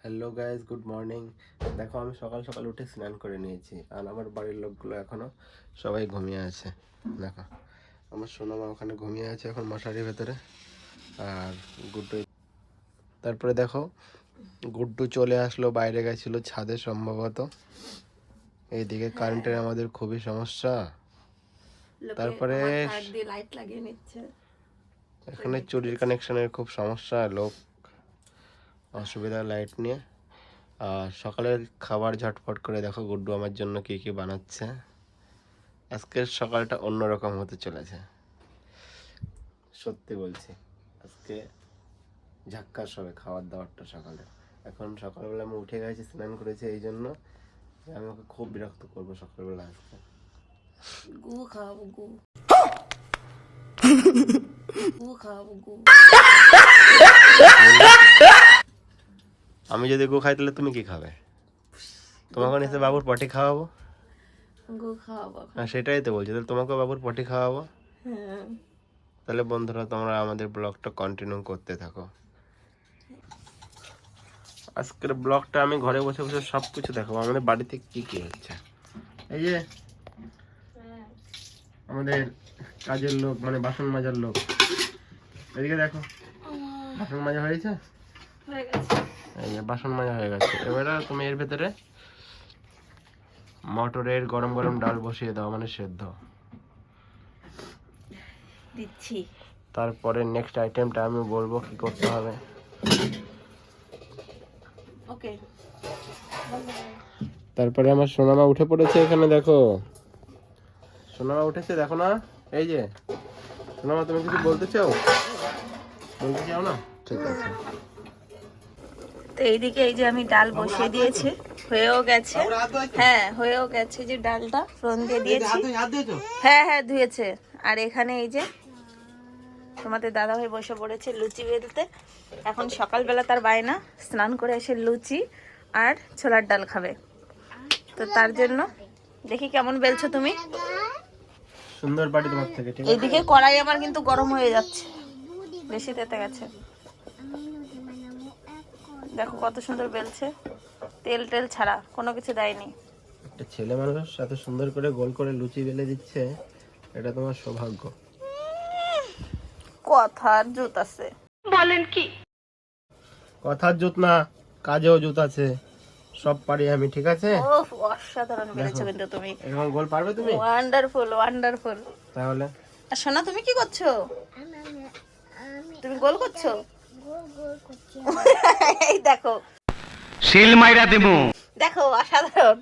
Hello guys, good morning. দেখো আমি সকাল সকাল উঠে স্নান করে নিয়েছি, আর আমার বাড়ির লোকগুলো এখনো সবাই ঘুমিয়ে আছে। দেখো আমার সোনামা ওখানে ঘুমিয়ে আছে এখন মশারির ভেতরে, আর গুড্ডু। তারপরে দেখো গুড্ডু চলে আসলো, বাইরে গেছিল ছাদে সম্ভবত। এইদিকে কারেন্টের আমাদের খুবই সমস্যা। তারপরে এখানে চুরির কানেকশনের খুব সমস্যা, লোক অসুবিধা লাইট নিয়ে। আর সকালের খাবার ঝটপট করে দেখো গুড্ডু আমার জন্য কি কি বানাচ্ছে। আজকের সকালটা অন্যরকম হতে চলেছে, সত্যি বলছি। আজকে ঝাক্কাস হবে খাবার দাবারটা সকালে। এখন সকালবেলা আমি উঠে গেছি, স্নান করেছি, এই জন্য আমি ওকে খুব বিরক্ত করবো সকালবেলা। আজকে গু খাওয়াবো, গু খাওয়াবো, গু। আমি যদি গু খাই তাহলে তুমি কি খাবে? তোমাকে নিচে বাবুর পটি খাওয়াবো। গু খাওয়াবো। হ্যাঁ সেটাই তো বলছি, তাহলে তোমাকে বাবুর পটি খাওয়াবো। হ্যাঁ। তাহলে বন্ধুরা তোমরা আমাদের ব্লগটা কন্টিনিউ করতে থাকো। আজকের ব্লগটা আমি ঘরে বসে বসে সব কিছু দেখাবো, আমাদের বাড়িতে কি কি হচ্ছে। এই যে আমাদের কাজের লোক, মানে বাসন মাজার লোক, এদিকে দেখো বাসন মাজা হয়েছে। এই যে বাসন মাজা হয়ে গেছে। এবারে তুমি এর ভেতরে মটরের গরম গরম ডাল বসিয়ে দাও, মানে সেদ্ধ দিচ্ছি। তারপরে নেক্সট আইটেমটা আমি বলবো কি করতে হবে। ওকে। তারপরে আমার সোনামা উঠে পড়েছে, এখানে দেখো সোনামা উঠেছে, দেখো না। এই যে সোনামা, তুমি কিছু বলতে চাও? বলতে চাও না? ঠিক আছে। তো এইদিকে এই যে আমি ডাল বসিয়ে দিয়েছি, হয়েও গেছে। হ্যাঁ হয়েও গেছে, যে ডালটা ফোড়ন দিয়ে দিয়েছি। হ্যাঁ হ্যাঁ ধুয়েছে। আর এখানে এই যে তোমাদের দাদা ভাই বসে পড়েছে লুচি বেলতে। এখন সকালবেলা তার বায়না স্নান করে এসে লুচি আর ছোলার ডাল খাবে। তো তার জন্য দেখি কেমন বেলছো তুমি। সুন্দর বাড়ি তোমার থেকে। ঠিক আছে, এইদিকে কড়াই আমার কিন্তু গরম হয়ে যাচ্ছে, বেশি তেতে গেছে। দেখো কত সুন্দর বেলছে, তেল টেল ছাড়া, কোনো কিছু দেয়নি। একটা ছেলে মানুষ এত সুন্দর করে গোল করে লুচি বেলে দিচ্ছে, এটা তোমার সৌভাগ্য। কথার জুত আছে। বলেন কি? কথার জুত না, কাজেও জুত আছে, সব পারি আমি। ঠিক আছে। ওহ অসাধারণ বেলেছো কিন্তু তুমি। এরকম গোল পারবে তুমি? Wonderful wonderful. তাহলে আর সোনা তুমি কি করছো? তুমি গোল করছো? এই দেখো শিল মাইরা দেবো। দেখো অসাধারণ,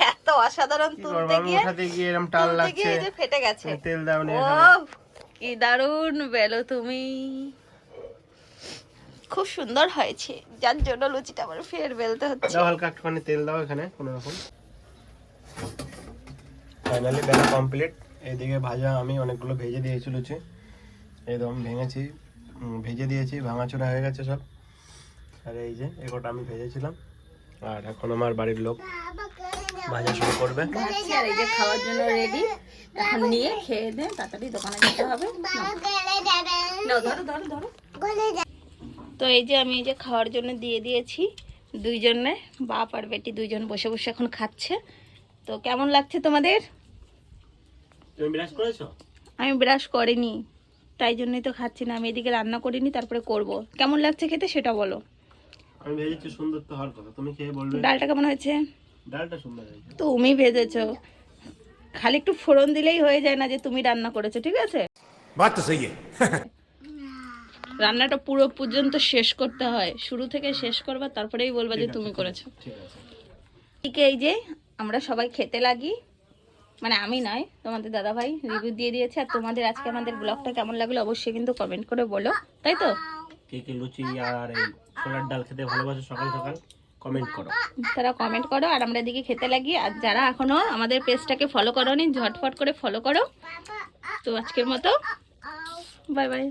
এত অসাধারণ তুলতে গিয়ে এরকম টাল লাগছে, এই যে ফেটে গেছে। তেল দাও নি। ও কি দারুণ বেলো তুমি, খুব সুন্দর হয়েছে। যার জন্য লুচিটা আবার ফের বেলতে হচ্ছে। দাও হালকা একটুখানি তেল দাও এখানে কোনো রকম। ফাইনালি বেলা কমপ্লিট। এইদিকে ভাজা আমি অনেকগুলো ভেজে দিয়েছি লুচি, একদম ভেঙেছি, ভেজে দিয়েছি, ভাঙাচোরা হয়ে গেছে সব। আর এই যে এগোটা আমি ভেজেছিলাম, আর এখন আমার বাড়ির লোক ভাজা শুরু করবে। আর এই যে খাওয়ার জন্য রেডি, এখন নিয়ে খেয়ে দে তাড়াতাড়ি দোকানে যেতে হবে। নাও ধরো ধরো ধরো। তো এই যে আমি এই যে খাওয়ার জন্য দিয়ে দিয়েছি দুইজনে, বাপ আর বেটি দুইজন বসে বসে এখন খাচ্ছে। তো কেমন লাগছে তোমাদের? তুমি ব্রাশ করেছো? আমি ব্রাশ করিনি, তাই জন্যই তো খাচ্ছি না। আমি এদিকে রান্না করিনি, তারপরে করব। কেমন লাগছে খেতে সেটা বলো। আমি ভেজেছি, সুন্দর তো হওয়ার কথা, তুমি খেয়ে বলবে। ডালটা কেমন হয়েছে? ডালটা সুন্দর হয়েছে। তুমি ভেজেছো, খালি একটু ফোড়ন দিলেই হয়ে যায় না যে তুমি রান্না করেছো। ঠিক আছে, বাত তো সহি রান্নাটা পুরো পর্যন্ত শেষ করতে হয়, শুরু থেকে শেষ করবা, তারপরেই বলবা যে তুমি করেছো। ঠিক আছে। ঠিক এই যে আমরা সবাই খেতে লাগি, মানে আমি নয়, তোমাদের দাদা ভাই রিভিউ দিয়ে দিয়েছে। আর তোমাদের আজকে আমাদের ব্লগটা কেমন লাগলো অবশ্যই কিন্তু কমেন্ট করে বলো, তাই তো? কে কে লুচি আর এই ছোলার ডাল খেতে ভালোবাসে সকাল সকাল কমেন্ট করো। তারা কমেন্ট করো, আর আমরা এদিকে খেতে লাগি। আর যারা এখনো আমাদের পেজটাকে ফলো করোনি ঝটফট করে ফলো করো। তো আজকের মতো বাই বাই।